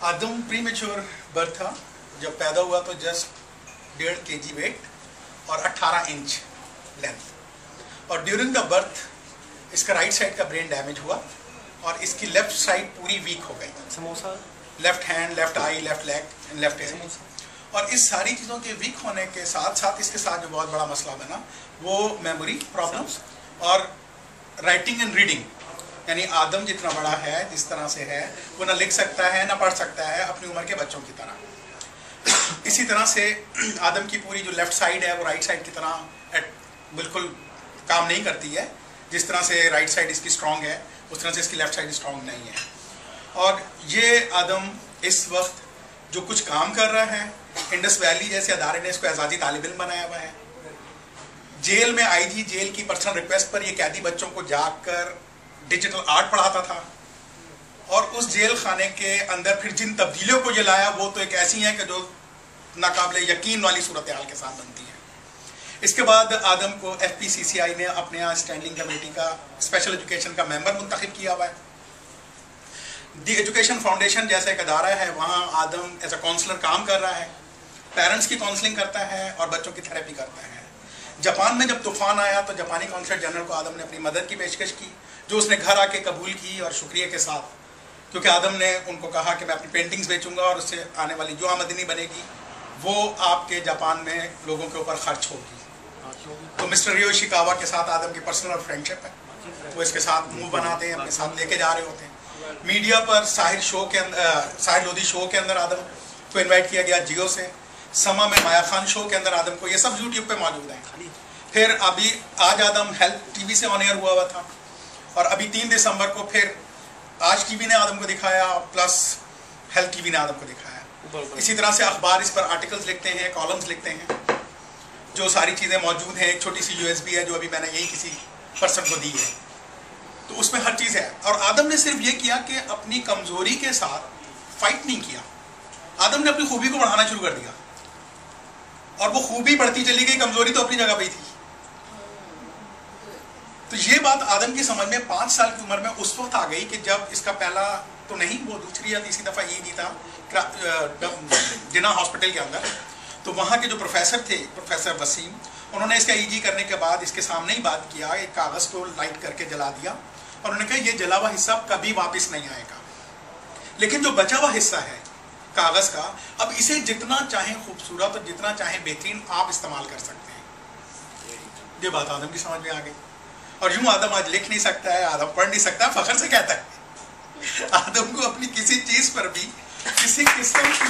आदम premature birth था। जब पैदा हुआ तो जस्ट 1.5 kg वेट और 18 इंच लेंथ। और ड्यूरिंग द बर्थ इसका राइट साइड का ब्रेन डैमेज हुआ और इसकी लेफ्ट साइड पूरी वीक हो गई। Samosa, left hand, left I, left leg and left air. और इस सारी चीज़ों के वीक होने के साथ साथ इसके साथ जो बहुत बड़ा मसला बना वो मेमोरी प्रॉब्लम्स और राइटिंग एंड रीडिंग। यानी आदम जितना बड़ा है, जिस तरह से है, वो ना लिख सकता है ना पढ़ सकता है अपनी उम्र के बच्चों की तरह। इसी तरह से आदम की पूरी जो लेफ्ट साइड है वो राइट साइड की तरह बिल्कुल काम नहीं करती है। जिस तरह से राइट साइड इसकी स्ट्रांग है उस तरह से इसकी लेफ्ट साइड स्ट्रांग नहीं है। और ये आदम इस वक्त जो कुछ काम कर रहा है, इंडस वैली जैसे अदारे ने इसको एजाजी तालिब इल्म बनाया हुआ है। जेल में आईजी जेल की पर्सनल रिक्वेस्ट पर ये कैदी बच्चों को जाकर डिजिटल आर्ट पढ़ाता था। और उस जेल खाने के अंदर फिर जिन तब्दीलियों को ये लाया वो तो एक ऐसी हैं कि जो नाकाबिले यकीन वाली सूरत हाल के साथ बनती है। इसके बाद आदम को FPCCI ने अपने यहाँ स्टैंडिंग कमेटी का स्पेशल एजुकेशन का मेंबर मुंतखब किया हुआ है। दी एजुकेशन फाउंडेशन जैसा एक अदारा है, वहाँ आदम एज अ काउंसलर काम कर रहा है। पेरेंट्स की काउंसलिंग करता है और बच्चों की थेरेपी करता है। जापान में जब तूफान आया तो जापानी काउंसलर जनरल को आदम ने अपनी मदद की पेशकश की, जो उसने घर आके कबूल की और शुक्रिया के साथ, क्योंकि आदम ने उनको कहा कि मैं अपनी पेंटिंग्स बेचूंगा और उससे आने वाली जो आमदनी बनेगी वो आपके जापान में लोगों के ऊपर खर्च होगी। तो मिस्टर रियो इशिकावा के साथ आदम की पर्सनल फ्रेंडशिप है। वो इसके साथ मूव बनाते हैं, अपने साथ लेके जा रहे होते हैं। मीडिया पर साहिर लोधी शो के अंदर आदम को इनवाइट किया गया जियो से। समा में माया खान शो के अंदर आदम को, ये सब यूट्यूब पे मौजूद है। फिर अभी आज आदम हेल्थ टीवी से ऑन एयर हुआ था और अभी 3 दिसंबर को फिर आज टीवी ने आदम को दिखाया प्लस हेल्थ टीवी ने आदम को दिखाया। इसी तरह से अखबार इस पर आर्टिकल्स लिखते हैं, कॉलम्स लिखते हैं, जो सारी चीज़ें मौजूद हैं। एक छोटी सी USB है जो अभी मैंने यही किसी पर्सन को दी है, तो उसमें हर चीज़ है। और आदम ने सिर्फ ये किया कि अपनी कमजोरी के साथ फाइट नहीं किया। आदम ने अपनी खूबी को बढ़ाना शुरू कर दिया और वो खूबी बढ़ती चली गई, कमजोरी तो अपनी जगह पे ही थी। तो ये बात आदम की समझ में 5 साल की उम्र में उस वक्त आ गई कि जब इसका पहला तो नहीं, वो दूसरी या तीसरी दफ़ा ईद ही था जिना हॉस्पिटल के अंदर। तो वहाँ के जो प्रोफेसर थे, प्रोफेसर वसीम, उन्होंने इसका EG करने के बाद इसके सामने ही बात किया, एक कागज़ को लाइट करके जला दिया और उन्होंने कहा ये जला हुआ हिस्सा कभी वापस नहीं आएगा, लेकिन जो बचा हुआ हिस्सा है कागज़ का, अब इसे जितना चाहे खूबसूरत और जितना चाहे बेहतरीन आप इस्तेमाल कर सकते हैं। ये बात आदम की समझ में आ गई। और यूं आदम आज लिख नहीं सकता है, आदम पढ़ नहीं सकता, फखर से कहता है आदम को अपनी किसी चीज पर भी किसी किस्म की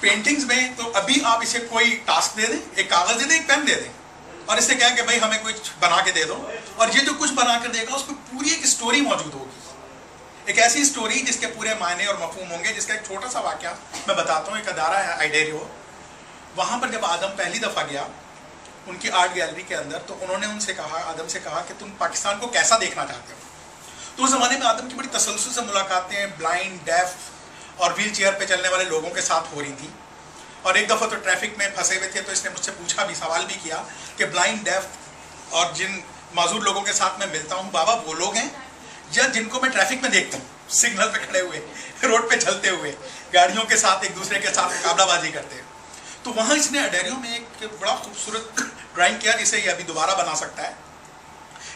पेंटिंग्स में, तो अभी आप इसे कोई टास्क दे दें, एक कागज दे दें, एक पेन दे दें और इससे कहें कि भाई हमें कुछ बना के दे दो, और ये जो कुछ बना कर देगा उसमें पूरी एक स्टोरी मौजूद होगी। एक ऐसी स्टोरी जिसके पूरे मायने और मफहूम होंगे। जिसका एक छोटा सा वाकया मैं बताता हूँ। एक अदारा है आइडेरियो, वहाँ पर जब आदम पहली दफ़ा गया उनकी आर्ट गैलरी के अंदर, तो उन्होंने उनसे कहा, आदम से कहा कि तुम पाकिस्तान को कैसा देखना चाहते हो। तो उस ज़माने में आदम की बड़ी तसल्सल से मुलाकातें ब्लाइंड, डेफ और व्हील चेयर पर चलने वाले लोगों के साथ हो रही थी। और एक दफ़ा तो ट्रैफिक में फंसे हुए थे, तो इसने मुझसे पूछा भी, सवाल भी किया कि ब्लाइंड, डेफ और जिन माजूर लोगों के साथ मैं मिलता हूँ बाबा वो लोग हैं या जिनको मैं ट्रैफिक में देखता हूँ, सिग्नल पे खड़े हुए, रोड पे चलते हुए, गाड़ियों के साथ एक दूसरे के साथ मुकाबलाबाजी करते हैं। तो वहाँ इसने अडेरियो में एक बड़ा खूबसूरत ड्राइंग किया जिसे ये अभी दोबारा बना सकता है।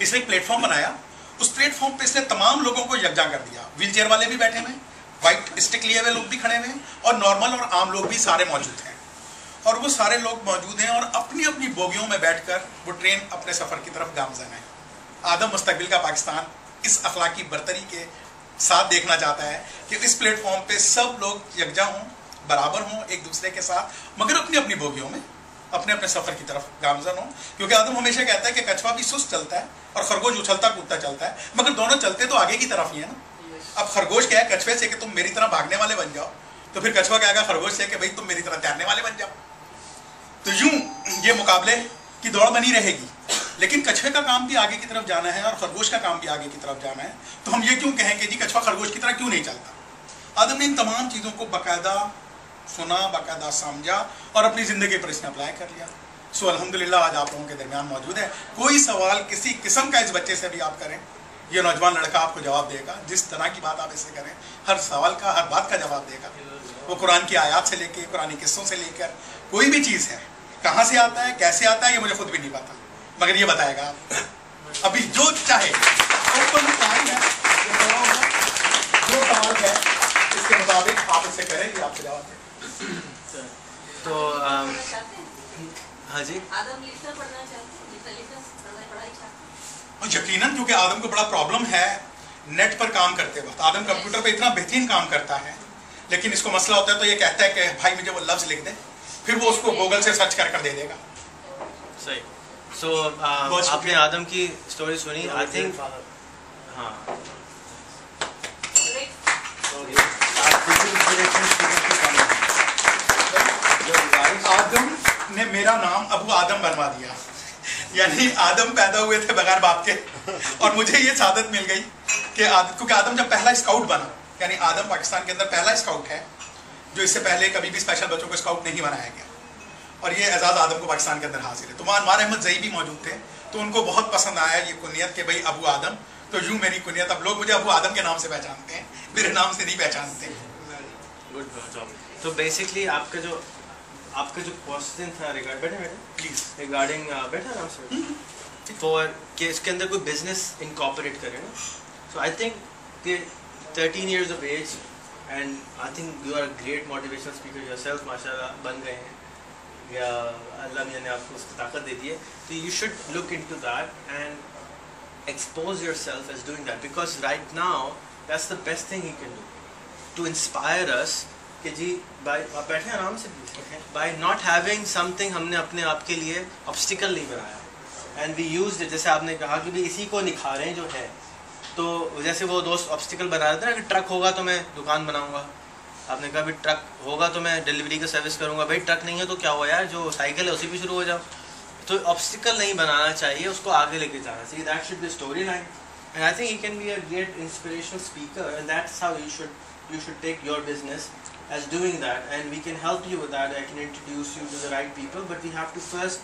इसने एक प्लेटफॉर्म बनाया, उस प्लेटफॉर्म पे इसने तमाम लोगों को यकजा कर दिया। व्हील चेयर वाले भी बैठे हुए, वाइट स्टिक लिए हुए लोग भी खड़े हुए और नॉर्मल और आम लोग भी सारे मौजूद हैं। और वो सारे लोग मौजूद हैं और अपनी अपनी बोगियों में बैठकर वो ट्रेन अपने सफ़र की तरफ गामज़न है। आदम मुस्तकबिल का पाकिस्तान इस अखलाकी बरतरी के साथ देखना चाहता है कि इस प्लेटफॉर्म पे सब लोग यकजा हों, बराबर हों एक दूसरे के साथ, मगर अपनी अपनी बोगियों में अपने अपने सफ़र की तरफ गामज़न हों। क्योंकि आदम हमेशा कहता है कि कछुआ भी सुस्त चलता है और खरगोश उछलता कूदता चलता है, मगर दोनों चलते तो आगे की तरफ ही है ना। अब खरगोश क्या है कछुए से कि तुम मेरी तरह भागने वाले बन जाओ, तो फिर कछुआ कहेगा खरगोश से कि भाई तुम मेरी तरह तैरने वाले बन जाओ। तो यूं ये मुकाबले की दौड़ बनी रहेगी। लेकिन कछुए का काम भी आगे की तरफ जाना है और खरगोश का काम भी आगे की तरफ जाना है। तो हम ये क्यों कहें कि जी कछुआ खरगोश की तरह क्यों नहीं चलता। आदम ने इन तमाम चीज़ों को बाकायदा सुना, बाकायदा समझा और अपनी ज़िंदगी पर इसने अप्लाई कर लिया। सो अल्हम्दुलिल्लाह आज आप लोगों के दरमियान मौजूद है। कोई सवाल किसी किस्म का इस बच्चे से भी आप करें, ये नौजवान लड़का आपको जवाब देगा। जिस तरह की बात आप इससे करें, हर सवाल का, हर बात का जवाब देगा। वो कुरान की आयत से लेकर, कुरानी किस्सों से लेकर, कोई भी चीज़ है, कहाँ से आता है, कैसे आता है, ये मुझे खुद भी नहीं पता, मगर ये बताएगा आप। अभी जो चाहे ओपन टाइम है, जो सवाल है इसके मुताबिक आप इससे करें, ये आपसे जवाब दें। तो हाँ जी, यकीनन, क्योंकि आदम को बड़ा प्रॉब्लम है नेट पर काम करते वक्त। आदम कंप्यूटर पे इतना बेहतरीन काम करता है, लेकिन इसको मसला होता है तो ये कहता है कि भाई मुझे वो लफ्ज लिख दे, फिर वो उसको गूगल से सर्च कर दे देगा। सही। सो आपने आदम की स्टोरी सुनी, आई थिंक। हाँ, आदम ने मेरा नाम अबू आदम बनवा दिया, यानी आदम पैदा हुए थे बगैर बाप के, और मुझे ये सादत मिल गई कि क्योंकि आदम जब पहला स्काउट बना, यानी आदम पाकिस्तान के अंदर पहला स्काउट है जो इससे पहले कभी भी स्पेशल बच्चों को स्काउट नहीं बनाया गया, और ये एजाज़ आदम को पाकिस्तान के अंदर हासिल है। तो वहाँ अनवार अहमद ज़ई भी मौजूद थे, तो उनको बहुत पसंद आया ये कुनियत कि भाई अबू आदम, तो यूँ मेरी कुनियत, अब लोग मुझे अबू आदम के नाम से पहचानते हैं, मेरे नाम से नहीं पहचानते। गुड। तो बेसिकली आपका जो क्वेश्चन था रिगार्डिंग बैठा आराम से फॉर कि इसके अंदर कोई बिजनेस इनकॉर्पोरेट करे ना, सो आई थिंक कि 13 years of age and I think you are a great motivational speaker yourself, माशाल्लाह बन गए हैं, या अल्लाह मियां ने आपको उसकी ताकत दे दी है, तो you should look into that and expose yourself as doing that, because right now that's the best thing you can do to inspire us कि जी बाय, आप बैठे आराम से, बाय नॉट हैविंग समथिंग, हमने अपने आप के लिए ऑब्स्टिकल नहीं बनाया एंड वी यूज्ड इट। जैसे आपने कहा कि भाई इसी को निखारें जो है, तो जैसे वो दोस्त ऑब्स्टिकल बना रहे थे ना कि ट्रक होगा तो मैं दुकान बनाऊंगा, आपने कहा भाई ट्रक होगा तो मैं डिलीवरी का सर्विस करूंगा, भाई ट्रक नहीं है तो क्या हुआ यार, जो साइकिल है उसी पे शुरू हो जाओ। तो ऑब्स्टिकल नहीं बनाना चाहिए, उसको आगे लेके जाना चाहिए। That should be story line, and I think you can be a great inspirational speaker, and that's how you should take your business as doing that, and we can help you with that. I can introduce you to the right people, but we have to first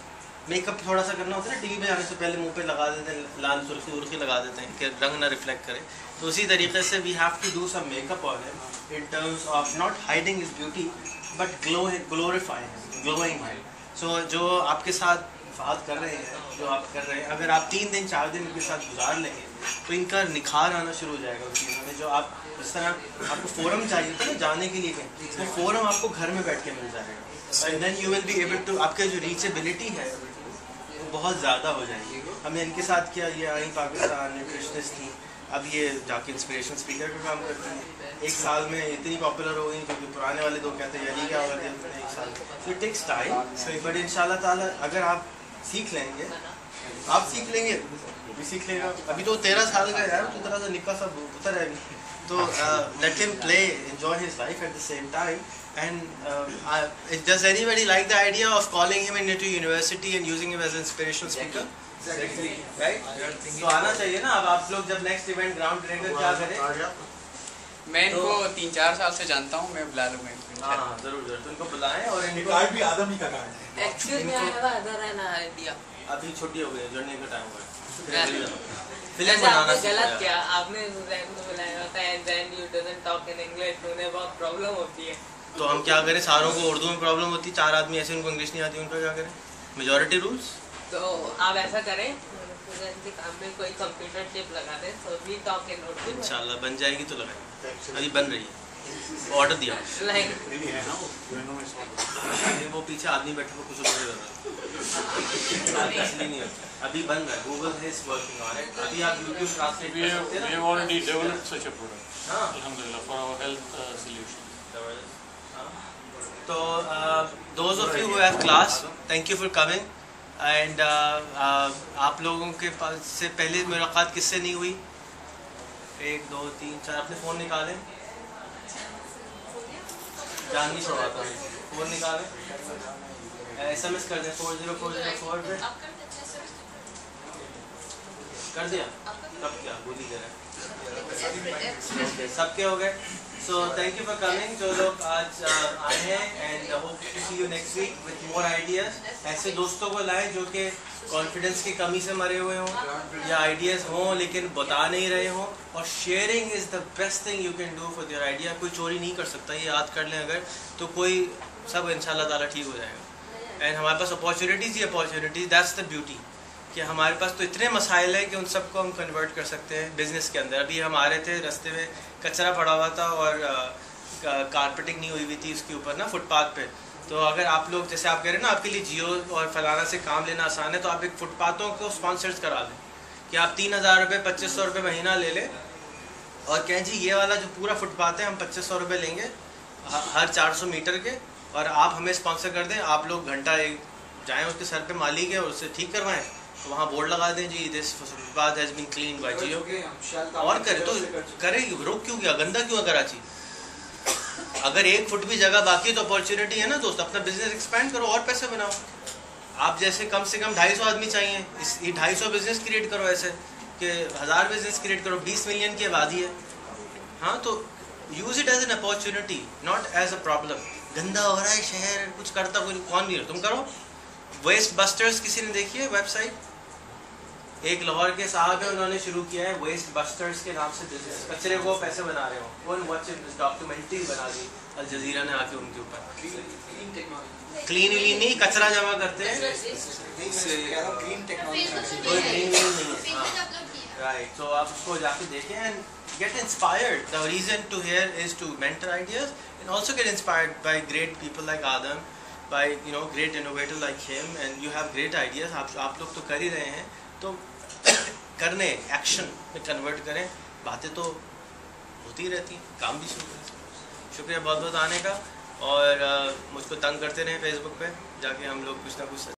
makeup थोड़ा सा करना होता है ना, TV पे जाने से पहले मुंह पे लगा देते हैं, लाल सुर्खी लगा देते हैं कि रंग ना रिफ्लेक्ट करे, तो उसी तरीके से we have to do some makeup on him in terms of not hiding his beauty but glorifying him, glowing him. So जो आपके साथ बात कर रहे हैं, जो आप कर रहे हैं, अगर आप 3 दिन 4 दिन इनके साथ गुजार लेंगे तो इनका निखार आना शुरू हो जाएगा उस चीज़ में। जो आप जिस तरह आपको फोरम चाहिए था ना जाने के लिए कहीं, वो फोरम आपको घर में बैठ के मिल जाएगा, and then you will be able to, आपके जो रीचेबिलिटी है वो बहुत ज़्यादा हो जाएगी। हमने इनके साथ किया, ये आई पाकिस्तान न्यूट्रिशनिस्ट थी, अब ये जाके इंस्पिरेशन स्पीकर का काम करती हैं। 1 साल में इतनी पॉपुलर हो गई, क्योंकि पुराने वाले दो कहते हैं यानी क्या होगा 1 साल, so it takes time, but इंशाल्लाह ताला अगर आप सीख लेंगे, आप सीख लेंगे, वो भी सीख लेगा। अभी तो 13 साल का यार, तो तरह से निक्का सा पुत्र है, तो let him play, enjoy his life at the same time, and does anybody like the idea of calling him into university and using him as an inspirational speaker? Exactly. Right? तो आना चाहिए ना। अब आप लोग जब नेक्स्ट इवेंट ग्राउंड करेंगे क्या करें? मैं इनको 3-4 साल से जानता हूँ, मैं बुला लूँगा इनको। हाँ जरूर, तो इनको बुलाएं, और इनको कार्ड भी आदम ही का कार्ड है। Excuse me, I have another idea. अभी छुट्टी हो गई, जुड़ने का टाइम हुआ है। जैसे आपने गलत किया, आपने जैन को बुलाया होता है, then you doesn't talk in English, उन्हें बहुत प्रॉब्लम होती है। तो हम क्या करें, सारों को उर्दू में प्रॉब्लम होती है, 4 आदमी ऐसे उनको इंग्लिश नहीं आती, उनका क्या करें? Majority rules. तो आप ऐसा करें, काम में कोई कंप्यूटर चिप लगा दें, so we talk in Urdu. इंशाल्लाह बन जाएगी तो लगाएंगे, अभी बन रही है, ऑर्डर दिया। वो पीछे आदमी बैठा हुआ कुछ नहीं होता, अभी बन रहा है, Google is working on it। अभी आप YouTube ट्रांसलेट कर सकते हैं ना। We have already developed such a product, alhamdulillah, for our health solution. तो those of you who have class, thank you for coming, and आप लोगों के पास से पहले मुलाकात किससे नहीं हुई? 1 2 3 4 अपने फ़ोन निकालें, जान नहीं छोड़ाता, फ़ोन निकालें, SMS कर दें 40404 पे। कर दिया कब क्या भूल ही गया सबके हो गए so thank you for coming जो लोग आज आए हैं and hope to see you next week with more ideas ऐसे दोस्तों को लाएं जो कि कॉन्फिडेंस की कमी से मरे हुए हों या आइडियाज़ हों लेकिन बता नहीं रहे हों और sharing is the best thing you can do for your idea कोई चोरी नहीं कर सकता ये याद कर लें अगर तो कोई सब इंशाल्लाह ताला ठीक हो जाएगा एंड हमारे पास अपॉर्चुनिटीज़ ही अपॉर्चुनिटीज़ दैट्स द ब्यूटी कि हमारे पास तो इतने मसाइल है कि उन सबको हम कन्वर्ट कर सकते हैं बिज़नेस के अंदर अभी हम आ रहे थे रास्ते में कचरा पड़ा हुआ था और कारपेटिंग नहीं हुई थी उसके ऊपर ना फुटपाथ पे तो अगर आप लोग जैसे आप कह रहे हैं ना आपके लिए जियो और फलाना से काम लेना आसान है तो आप एक फुटपाथों को स्पॉन्सर्स करा दें कि आप 3,000 रुपये 2,500 रुपये महीना ले लें और कहें जी ये वाला जो पूरा फुटपाथ है हम 2,500 रुपये लेंगे हर 400 मीटर के और आप हमें स्पॉन्सर कर दें आप लोग घंटा एक जाएँ उसके सर पे मालिक है उससे ठीक करवाएं तो वहाँ बोर्ड लगा दें जी this footpath has been clean by Jio और करे तो करे रोक क्यों गया गंदा क्यों है कराची अगर 1 फुट भी जगह बाकी है तो अपॉर्चुनिटी है ना दोस्त अपना बिजनेस एक्सपेंड करो और पैसे बनाओ आप जैसे कम से कम 250 आदमी चाहिए इस 250 बिजनेस क्रिएट करो ऐसे कि 1000 बिजनेस क्रिएट करो 20 मिलियन की आबादी है हाँ तो use it as an opportunity not as a problem गंदा हो रहा है शहर कुछ करता कोई कौन नहीं तुम करो वेस्ट बस्टर्स किसी ने देखी है वेबसाइट एक लाहौर के साहब है उन्होंने शुरू किया है वेस्ट बस्टर्स के नाम से बिजनेस कचरे को पैसे बना रहे हो वन वॉच डॉक्यूमेंट्री बना दी अल जजीरा ने आके उनके ऊपर क्लीन व्लीन नहीं कचरा जमा करते हैं राइट तो आप उसको जाके देखें and get inspired the reason to here is to mentor ideas and also get inspired by great people like Adam by great innovator like him and you have great ideas आप लोग तो कर ही रहे हैं तो करने एक्शन में convert करें बातें तो होती रहती हैं काम भी शुरू करें शुक्रिया बहुत बहुत आने का और मुझको तंग करते रहें फेसबुक पे जाके हम लोग कुछ ना कुछ